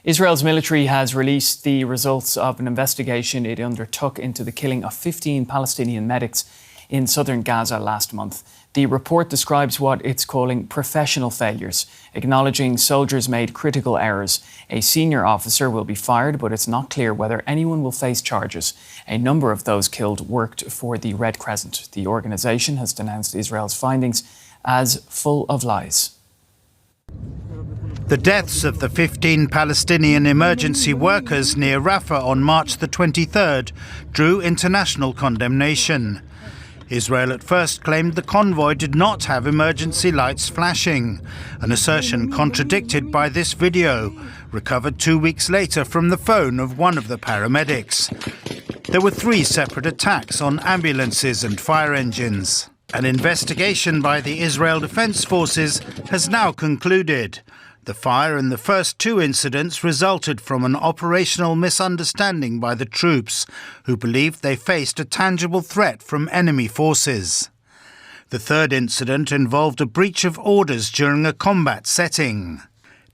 Israel's military has released the results of an investigation it undertook into the killing of 15 Palestinian medics in southern Gaza last month. The report describes what it's calling professional failures, acknowledging soldiers made critical errors. A senior officer will be fired, but it's not clear whether anyone will face charges. A number of those killed worked for the Red Crescent. The organisation has denounced Israel's findings as full of lies. The deaths of the 15 Palestinian emergency workers near Rafah on March the 23rd drew international condemnation. Israel at first claimed the convoy did not have emergency lights flashing, an assertion contradicted by this video, recovered 2 weeks later from the phone of one of the paramedics. There were 3 separate attacks on ambulances and fire engines. An investigation by the Israel Defense Forces has now concluded. The fire in the first 2 incidents resulted from an operational misunderstanding by the troops, who believed they faced a tangible threat from enemy forces. The 3rd incident involved a breach of orders during a combat setting.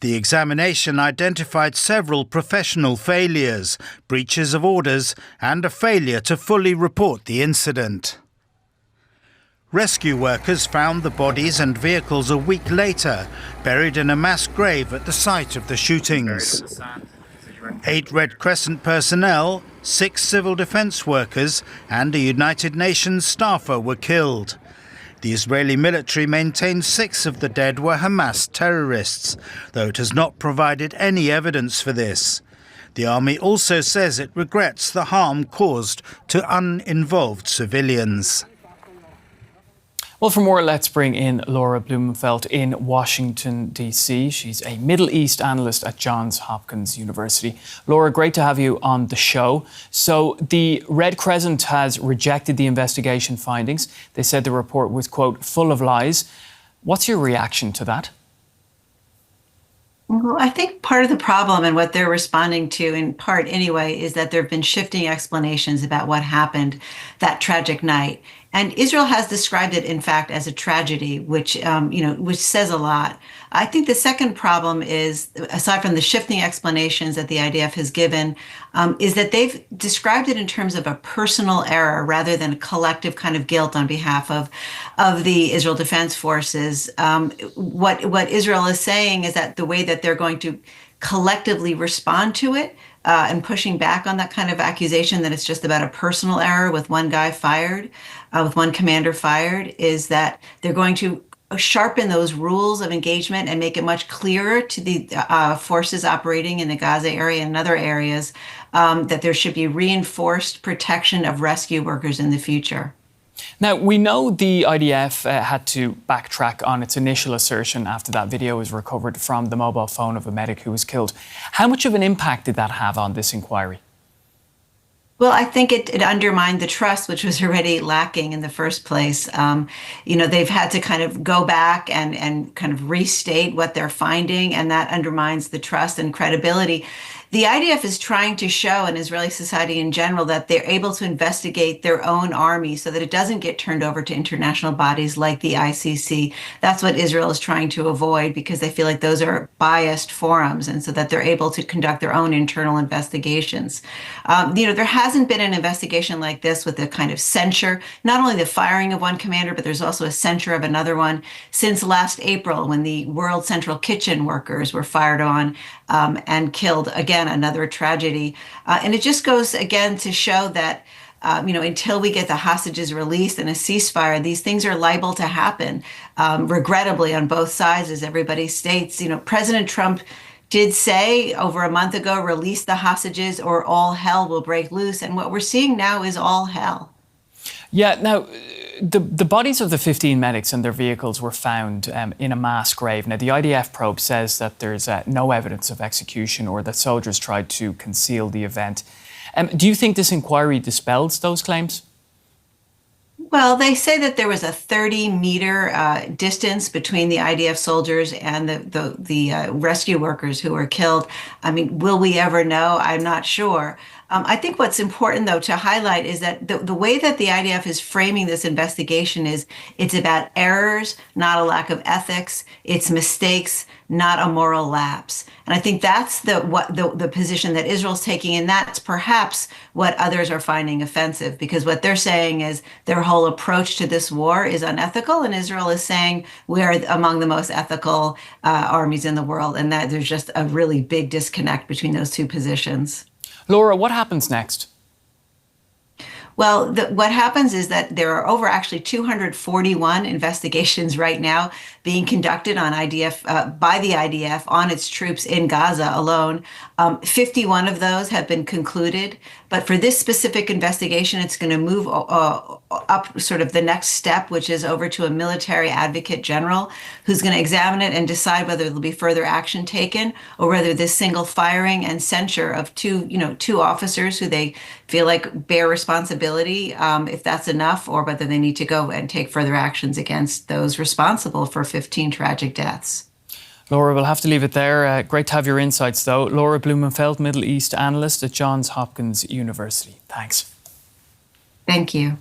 The examination identified several professional failures, breaches of orders, and a failure to fully report the incident. Rescue workers found the bodies and vehicles a week later, buried in a mass grave at the site of the shootings. 8 Red Crescent personnel, 6 civil defense workers, and a United Nations staffer were killed. The Israeli military maintains 6 of the dead were Hamas terrorists, though it has not provided any evidence for this. The army also says it regrets the harm caused to uninvolved civilians. Well, for more, let's bring in Laura Blumenfeld in Washington, D.C. She's a Middle East analyst at Johns Hopkins University. Laura, great to have you on the show. So the Red Crescent has rejected the investigation findings. They said the report was, quote, full of lies. What's your reaction to that? Well, I think part of the problem, and what they're responding to in part anyway, is that there have been shifting explanations about what happened that tragic night. And Israel has described it, in fact, as a tragedy, which which says a lot. I think the second problem is, aside from the shifting explanations that the IDF has given, is that they've described it in terms of a personal error rather than a collective kind of guilt on behalf of the Israel Defense Forces. What Israel is saying is that the way that they're going to collectively respond to it, and pushing back on that kind of accusation that it's just about a personal error with one guy fired, with one commander fired, is that they're going to sharpen those rules of engagement and make it much clearer to the forces operating in the Gaza area and other areas that there should be reinforced protection of rescue workers in the future. Now, we know the IDF had to backtrack on its initial assertion after that video was recovered from the mobile phone of a medic who was killed. How much of an impact did that have on this inquiry? Well, I think it undermined the trust, which was already lacking in the first place. They've had to kind of go back and kind of restate what they're finding, and that undermines the trust and credibility. The IDF is trying to show, in Israeli society in general, that they're able to investigate their own army so that it doesn't get turned over to international bodies like the ICC. That's what Israel is trying to avoid, because they feel like those are biased forums, and so that they're able to conduct their own internal investigations. There hasn't been an investigation like this with a kind of censure, not only the firing of one commander, but there's also a censure of another one since last April, when the World Central Kitchen workers were fired on and killed. Again, another tragedy. And it just goes again to show that, until we get the hostages released and a ceasefire, these things are liable to happen, regrettably, on both sides, as everybody states. President Trump did say over a month ago, release the hostages or all hell will break loose. And what we're seeing now is all hell. Yeah, now, the bodies of the 15 medics and their vehicles were found in a mass grave. Now, the IDF probe says that there's no evidence of execution or that soldiers tried to conceal the event. Do you think this inquiry dispels those claims? Well, they say that there was a 30-meter distance between the IDF soldiers and the rescue workers who were killed. I mean, will we ever know? I'm not sure. I think what's important, though, to highlight is that the way that the IDF is framing this investigation is it's about errors, not a lack of ethics. It's mistakes, not a moral lapse. And I think that's the position that Israel's taking, and that's perhaps what others are finding offensive, because what they're saying is their whole approach to this war is unethical, and Israel is saying we are among the most ethical armies in the world, and that there's just a really big disconnect between those two positions. Laura, what happens next? Well, what happens is that there are over actually 241 investigations right now being conducted on IDF by the IDF on its troops in Gaza alone. 51 of those have been concluded, but for this specific investigation, it's going to move up sort of the next step, which is over to a military advocate general who's going to examine it and decide whether there'll be further action taken or whether this single firing and censure of two officers who they feel like bear responsibility, if that's enough, or whether they need to go and take further actions against those responsible for 15 tragic deaths. Laura, we'll have to leave it there. Great to have your insights, though. Laura Blumenfeld, Middle East analyst at Johns Hopkins University. Thanks. Thank you.